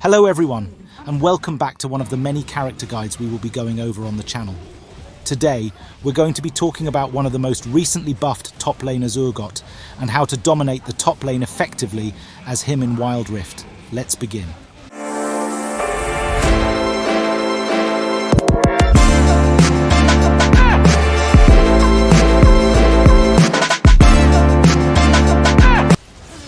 Hello everyone, and welcome back to one of the many character guides we will be going over on the channel. Today, we're going to be talking about one of the most recently buffed top laners, Urgot, and how to dominate the top lane effectively as him in Wildrift. Let's begin.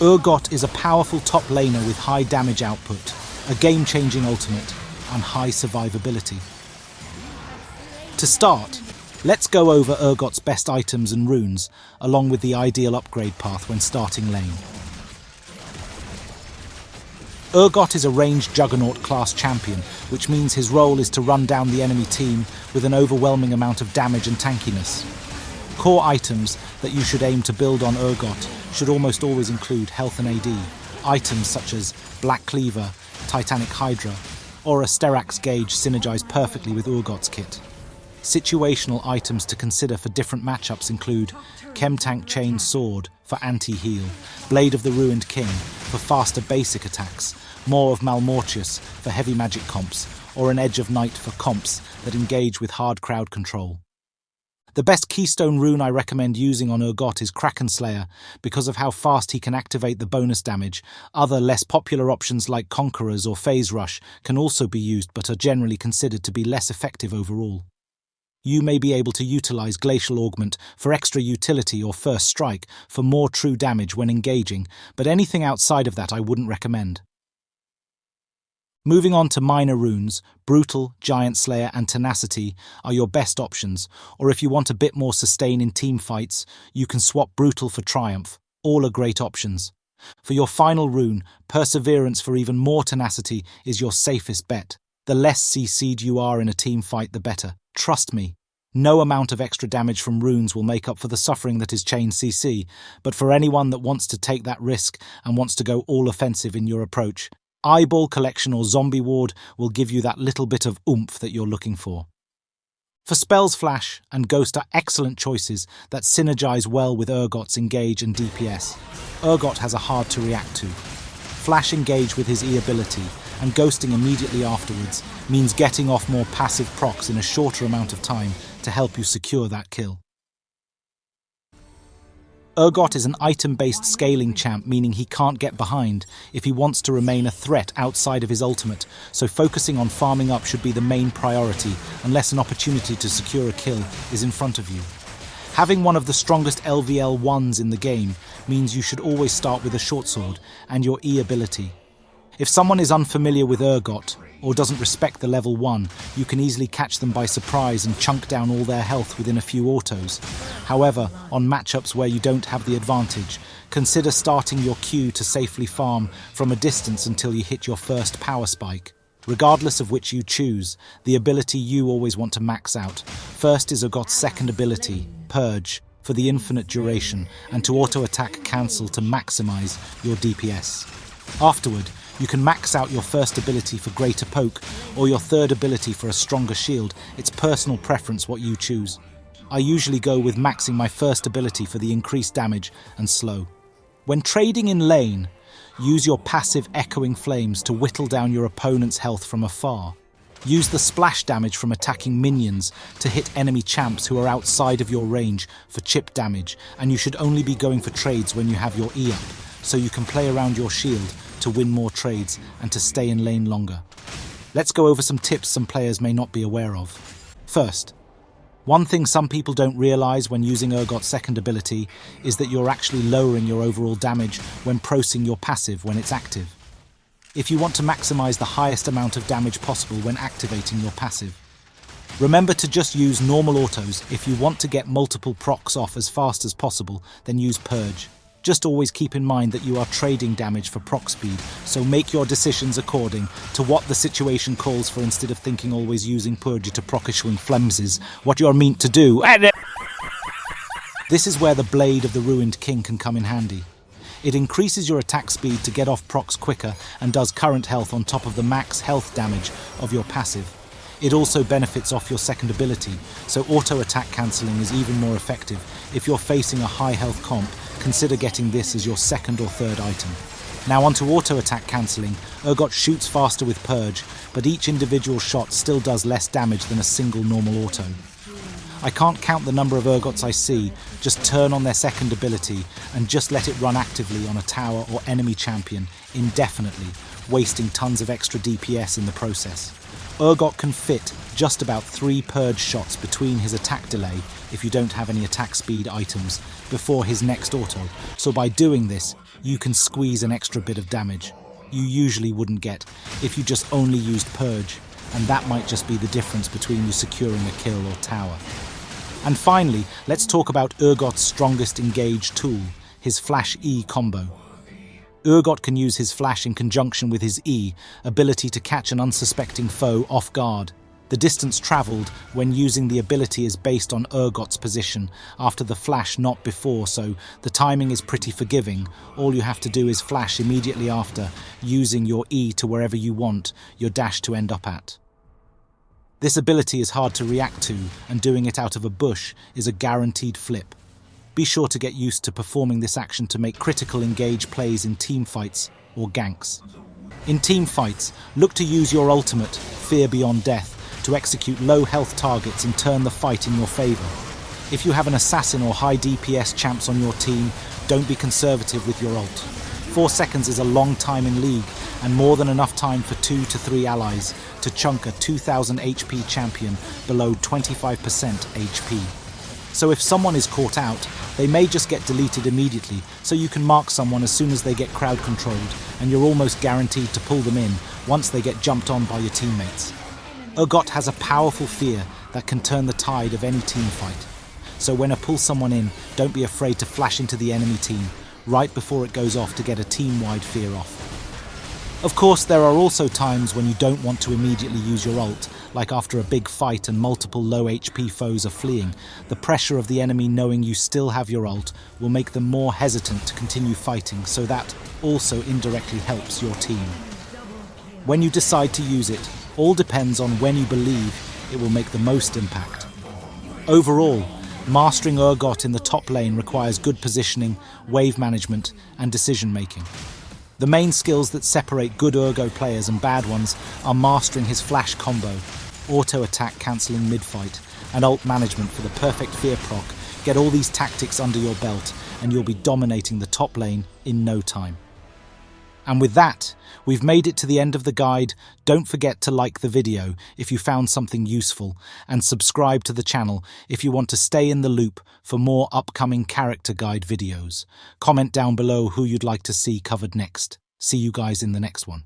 Urgot is a powerful top laner with high damage output, a game-changing ultimate, and high survivability. To start, let's go over Urgot's best items and runes, along with the ideal upgrade path when starting lane. Urgot is a ranged Juggernaut class champion, which means his role is to run down the enemy team with an overwhelming amount of damage and tankiness. Core items that you should aim to build on Urgot should almost always include health and AD. Items such as Black Cleaver, Titanic Hydra, or a Steraks Gauge synergize perfectly with Urgot's kit. Situational items to consider for different matchups include Chemtank Chain Sword for anti-heal, Blade of the Ruined King for faster basic attacks, Maw of Malmortius for heavy magic comps, or an Edge of Night for comps that engage with hard crowd control. The best keystone rune I recommend using on Urgot is Kraken Slayer because of how fast he can activate the bonus damage. Other less popular options like Conquerors or Phase Rush can also be used but are generally considered to be less effective overall. You may be able to utilize Glacial Augment for extra utility or First Strike for more true damage when engaging, but anything outside of that I wouldn't recommend. Moving on to minor runes, Brutal, Giant Slayer and Tenacity are your best options, or if you want a bit more sustain in team fights, you can swap Brutal for Triumph. All are great options. For your final rune, Perseverance for even more tenacity is your safest bet. The less CC'd you are in a team fight, the better. Trust me, no amount of extra damage from runes will make up for the suffering that is chain CC, but for anyone that wants to take that risk and wants to go all offensive in your approach, Eyeball Collection or Zombie Ward will give you that little bit of oomph that you're looking for. For spells, Flash and Ghost are excellent choices that synergize well with Urgot's Engage and DPS. Urgot has a hard to react to. Flash Engage with his E ability and ghosting immediately afterwards means getting off more passive procs in a shorter amount of time to help you secure that kill. Urgot is an item-based scaling champ, meaning he can't get behind if he wants to remain a threat outside of his ultimate, so focusing on farming up should be the main priority unless an opportunity to secure a kill is in front of you. Having one of the strongest LVL 1s in the game means you should always start with a short sword and your E ability. If someone is unfamiliar with Urgot or doesn't respect the level 1, you can easily catch them by surprise and chunk down all their health within a few autos. However, on matchups where you don't have the advantage, consider starting your Q to safely farm from a distance until you hit your first power spike. Regardless of which you choose, the ability you always want to max out. First is Urgot's second ability, Purge, for the infinite duration, and to auto-attack cancel to maximize your DPS. Afterward, you can max out your first ability for greater poke, or your third ability for a stronger shield. It's personal preference what you choose. I usually go with maxing my first ability for the increased damage and slow. When trading in lane, use your passive Echoing Flames to whittle down your opponent's health from afar. Use the splash damage from attacking minions to hit enemy champs who are outside of your range for chip damage, and you should only be going for trades when you have your E up, so you can play around your shield to win more trades and to stay in lane longer. Let's go over some tips some players may not be aware of. First, one thing some people don't realize when using Urgot's second ability is that you're actually lowering your overall damage when prosing your passive when it's active. If you want to maximize the highest amount of damage possible when activating your passive, remember to just use normal autos. If you want to get multiple procs off as fast as possible, then use Purge. Just always keep in mind that you are trading damage for proc speed, so make your decisions according to what the situation calls for instead of thinking always using Purge to proc issuing flemses, what you're meant to do. This is where the Blade of the Ruined King can come in handy. It increases your attack speed to get off procs quicker and does current health on top of the max health damage of your passive. It also benefits off your second ability, so auto-attack cancelling is even more effective. If you're facing a high health comp, consider getting this as your second or third item. Now onto auto attack cancelling. Urgot shoots faster with Purge, but each individual shot still does less damage than a single normal auto. I can't count the number of Urgots I see just turn on their second ability and just let it run actively on a tower or enemy champion indefinitely, wasting tons of extra DPS in the process. Urgot can fit just about 3 Purge shots between his attack delay, if you don't have any attack speed items, before his next auto, so by doing this, you can squeeze an extra bit of damage you usually wouldn't get if you just only used Purge, and that might just be the difference between you securing a kill or tower. And finally, let's talk about Urgot's strongest engage tool, his Flash E combo. Urgot can use his Flash in conjunction with his E, ability to catch an unsuspecting foe off guard. The distance travelled when using the ability is based on Urgot's position after the Flash, not before, so the timing is pretty forgiving. All you have to do is Flash immediately after, using your E to wherever you want your dash to end up at. This ability is hard to react to, and doing it out of a bush is a guaranteed flip. Be sure to get used to performing this action to make critical engage plays in teamfights or ganks. In teamfights, look to use your ultimate, Fear Beyond Death, to execute low health targets and turn the fight in your favour. If you have an assassin or high DPS champs on your team, don't be conservative with your ult. 4 seconds is a long time in League, and more than enough time for 2 to 3 allies to chunk a 2000 HP champion below 25% HP. So if someone is caught out, they may just get deleted immediately, so you can mark someone as soon as they get crowd controlled, and you're almost guaranteed to pull them in once they get jumped on by your teammates. Urgot has a powerful fear that can turn the tide of any team fight. So when I pull someone in, don't be afraid to flash into the enemy team right before it goes off to get a team-wide fear off. Of course, there are also times when you don't want to immediately use your ult, like after a big fight and multiple low HP foes are fleeing. The pressure of the enemy knowing you still have your ult will make them more hesitant to continue fighting, so that also indirectly helps your team. When you decide to use it, all depends on when you believe it will make the most impact. Overall, mastering Urgot in the top lane requires good positioning, wave management, and decision making. The main skills that separate good Urgot players and bad ones are mastering his Flash combo, auto attack cancelling mid-fight, and ult management for the perfect fear proc. Get all these tactics under your belt and you'll be dominating the top lane in no time. And with that, we've made it to the end of the guide. Don't forget to like the video if you found something useful, and subscribe to the channel if you want to stay in the loop for more upcoming character guide videos. Comment down below who you'd like to see covered next. See you guys in the next one.